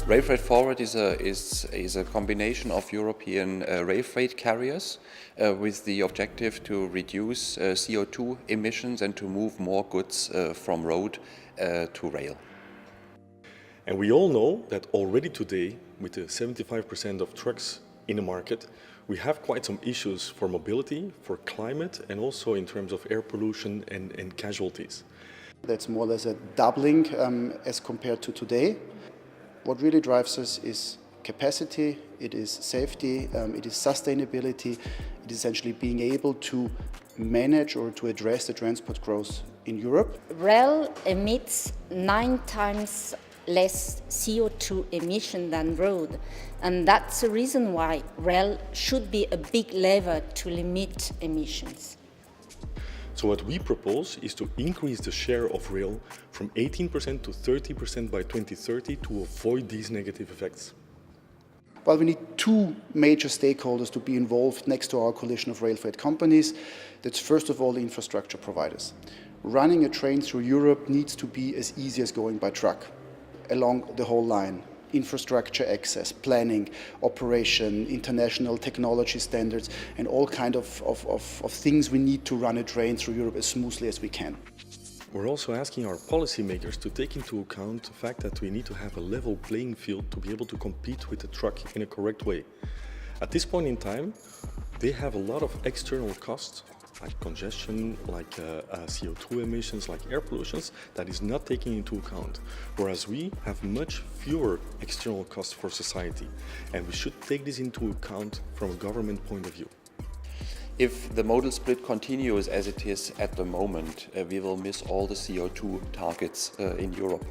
Rail freight forward is a combination of European rail freight carriers with the objective to reduce CO2 emissions and to move more goods from road to rail. And we all know that already today, with the 75% of trucks in the market, we have quite some issues for mobility, for climate, and also in terms of air pollution and casualties. That's more or less a doubling as compared to today. What really drives us is capacity, it is safety, it is sustainability, it is essentially being able to manage or to address the transport growth in Europe. Rail emits 9 times less CO2 emission than road, and that's the reason why rail should be a big lever to limit emissions. So what we propose is to increase the share of rail from 18% to 30% by 2030 to avoid these negative effects. Well, we need two major stakeholders to be involved next to our coalition of rail freight companies. That's first of all the infrastructure providers. Running a train through Europe needs to be as easy as going by truck along the whole line. Infrastructure access, planning, operation, international technology standards, and all kind of things we need to run a train through Europe as smoothly as we can. We're also asking our policymakers to take into account the fact that we need to have a level playing field to be able to compete with the truck in a correct way. At this point in time, they have a lot of external costs, like congestion, like CO2 emissions, like air pollutions, that is not taken into account. Whereas we have much fewer external costs for society, and we should take this into account from a government point of view. If the modal split continues as it is at the moment, we will miss all the CO2 targets in Europe.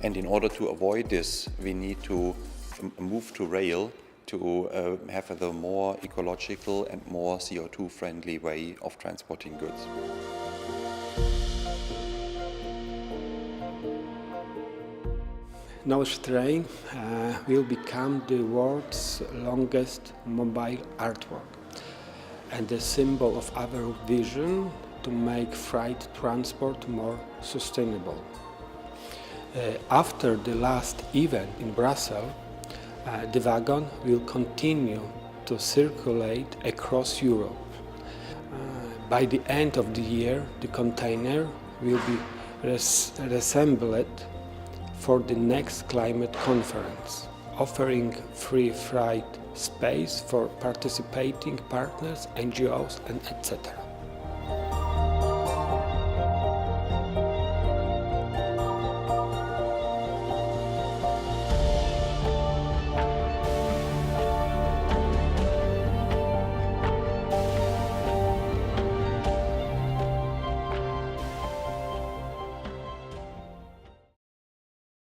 And in order to avoid this, we need to move to rail to have a more ecological and more CO2-friendly way of transporting goods. Nose train will become the world's longest mobile artwork and a symbol of our vision to make freight transport more sustainable. After the last event in Brussels, the wagon will continue to circulate across Europe. By the end of the year, the container will be reassembled for the next climate conference, offering free freight space for participating partners, NGOs, and etc.